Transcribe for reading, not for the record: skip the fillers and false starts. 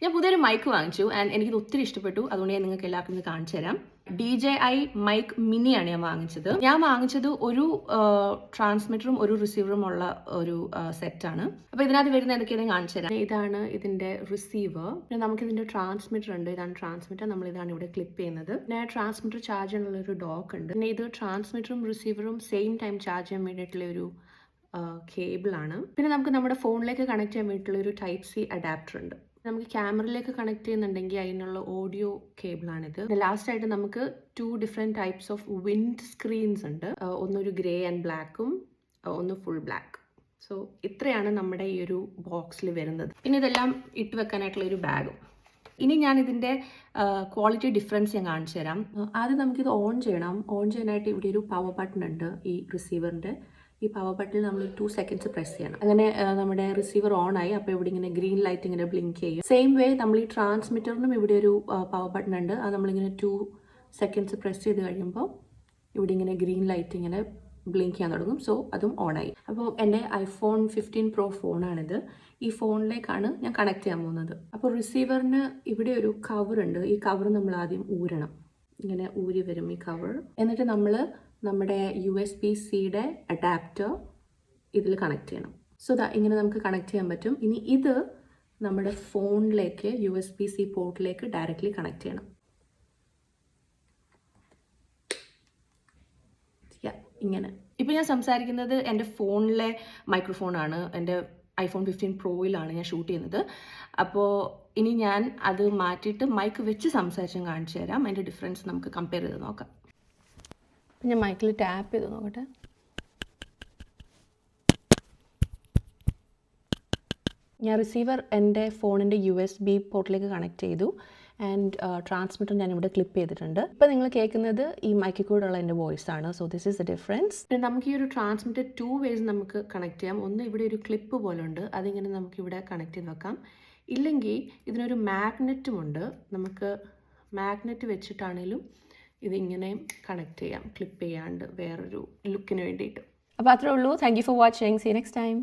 ഞാൻ പുതിയൊരു മൈക്ക് വാങ്ങിച്ചു ആൻഡ് എനിക്കിത് ഒത്തിരി ഇഷ്ടപ്പെട്ടു. അതുകൊണ്ട് ഞാൻ നിങ്ങൾക്ക് എല്ലാവർക്കും ഇത് കാണിച്ചു തരാം. DJI മൈക്ക് മിനിയാണ് ഞാൻ വാങ്ങിച്ചത്. ഒരു ട്രാൻസ്മിറ്ററും ഒരു റിസീവറും ഉള്ള ഒരു സെറ്റാണ്. അപ്പോൾ ഇതിനകത്ത് വരുന്ന എന്തൊക്കെയാണ് കാണിച്ചു തരാം. ഇതാണ് ഇതിന്റെ റിസീവർ. പിന്നെ നമുക്ക് ഇതിന്റെ ട്രാൻസ്മിറ്റർ ഉണ്ട്. ഇതാണ് ട്രാൻസ്മിറ്റർ. നമ്മൾ ഇതാണ് ഇവിടെ ക്ലിപ്പ് ചെയ്യുന്നത്. പിന്നെ ട്രാൻസ്മിറ്റർ ചാർജ് ചെയ്യാനുള്ള ഒരു ഡോക്ക് ഉണ്ട്. പിന്നെ ഇത് ട്രാൻസ്മിറ്ററും റിസീവറും സെയിം ടൈം ചാർജ് ചെയ്യാൻ വേണ്ടിയിട്ടുള്ള ഒരു കേബിളാണ്. പിന്നെ നമുക്ക് നമ്മുടെ ഫോണിലേക്ക് കണക്ട് ചെയ്യാൻ വേണ്ടിയിട്ടുള്ള ഒരു ടൈപ്പ് സി അഡാപ്റ്റർ ഉണ്ട്. നമുക്ക് ക്യാമറയിലേക്ക് കണക്ട് ചെയ്യുന്നുണ്ടെങ്കിൽ അതിനുള്ള ഓഡിയോ കേബിളാണിത്. ലാസ്റ്റ് ആയിട്ട് നമുക്ക് 2 different types of wind screens ഉണ്ട്. ഒന്നൊരു ഗ്രേ ആൻഡ് ബ്ലാക്കും ഒന്ന് ഫുൾ ബ്ലാക്ക്. സോ ഇത്രയാണ് നമ്മുടെ ഈ ഒരു ബോക്സിൽ വരുന്നത്. പിന്നെ ഇതെല്ലാം ഇട്ട് വെക്കാനായിട്ടുള്ള ഒരു ബാഗും. ഇനി ഞാൻ ഇതിൻ്റെ ക്വാളിറ്റി ഡിഫറൻസ് ഞാൻ കാണിച്ചു തരാം. ആദ്യം നമുക്കിത് ഓൺ ചെയ്യണം. ഓൺ ചെയ്യാനായിട്ട് ഇവിടെ ഒരു പവർ ബട്ടൺ ഉണ്ട്. ഈ റിസീവറിൻ്റെ ഈ പവർ ബട്ടണിൽ നമ്മൾ 2 സെക്കൻഡ്സ് പ്രസ് ചെയ്യണം. അങ്ങനെ നമ്മുടെ റിസീവർ ഓൺ ആയി. അപ്പോൾ ഇവിടെ ഇങ്ങനെ ഗ്രീൻ ലൈറ്റ് ഇങ്ങനെ ബ്ലിങ്ക് ചെയ്യും. സെയിം വേ നമ്മൾ ഈ ട്രാൻസ്മിറ്ററിനും ഇവിടെ ഒരു പവർ ബട്ടൺ ഉണ്ട്. അത് നമ്മളിങ്ങനെ 2 സെക്കൻഡ്സ് പ്രസ് ചെയ്ത് കഴിയുമ്പോൾ ഇവിടെ ഇങ്ങനെ ഗ്രീൻ ലൈറ്റ് ഇങ്ങനെ ബ്ലിങ്ക് ചെയ്യാൻ തുടങ്ങും. സോ അതും ഓണായി. അപ്പോൾ എൻ്റെ iPhone 15 Pro ഫോണാണിത്. ഈ ഫോണിലേക്കാണ് ഞാൻ കണക്ട് ചെയ്യാൻ പോകുന്നത്. അപ്പോൾ റിസീവറിന് ഇവിടെ ഒരു കവർ ഉണ്ട്. ഈ കവർ നമ്മൾ ആദ്യം ഊരണം. ഇങ്ങനെ ഊരി വരും ഈ കവർ. എന്നിട്ട് നമ്മൾ നമ്മുടെ USB-Cയുടെ അഡാപ്റ്റർ ഇതിൽ കണക്ട് ചെയ്യണം. സോ ഇങ്ങനെ നമുക്ക് കണക്ട് ചെയ്യാൻ പറ്റും. ഇനി ഇത് നമ്മുടെ ഫോണിലേക്ക് USB-C പോർട്ടിലേക്ക് ഡയറക്റ്റ്ലി കണക്ട് ചെയ്യണം. ഇങ്ങനെ. ഇപ്പോൾ ഞാൻ സംസാരിക്കുന്നത് എൻ്റെ ഫോണിലെ മൈക്രോഫോണാണ്. എൻ്റെ iPhone 15 Proയിലാണ് ഞാൻ ഷൂട്ട് ചെയ്യുന്നത്. അപ്പോൾ ഇനി ഞാൻ അത് മാറ്റിയിട്ട് മൈക്ക് വെച്ച് സംസാരിച്ചും കാണിച്ചു തരാം. അതിൻ്റെ ഡിഫറൻസ് നമുക്ക് കമ്പയർ ചെയ്ത് നോക്കാം. ഞാൻ മൈക്കിൽ ടാപ്പ് ചെയ്ത് നോക്കട്ടെ. ഞാൻ റിസീവർ എൻ്റെ ഫോണിൻ്റെ USB പോർട്ടിലേക്ക് കണക്ട് ചെയ്തു ആൻഡ് ട്രാൻസ്മിറ്റർ ഞാനിവിടെ ക്ലിപ്പ് ചെയ്തിട്ടുണ്ട്. ഇപ്പോൾ നിങ്ങൾ കേൾക്കുന്നത് ഈ മൈക്കിൽ കൂടെയുള്ള എൻ്റെ വോയിസ് ആണ്. So this is the difference. പിന്നെ നമുക്ക് ഈ ഒരു ട്രാൻസ്മിറ്റർ 2 വേസ് നമുക്ക് കണക്ട് ചെയ്യാം. ഒന്ന് ഇവിടെ ഒരു ക്ലിപ്പ് പോലെ ഉണ്ട്. അതിങ്ങനെ നമുക്കിവിടെ കണക്ട് ചെയ്ത് വെക്കാം. ഇല്ലെങ്കിൽ ഇതിനൊരു മാഗ്നറ്റുമുണ്ട്. നമുക്ക് മാഗ്നറ്റ് വെച്ചിട്ടാണെങ്കിലും ഇതിങ്ങനെ കണക്ട് ചെയ്യാം, ക്ലിപ്പ് ചെയ്യാണ്ട് വേറൊരു ലുക്കിന് വേണ്ടിയിട്ട്. അപ്പോൾ അത്രേ ഉള്ളൂ. Thank you for watching. See next time.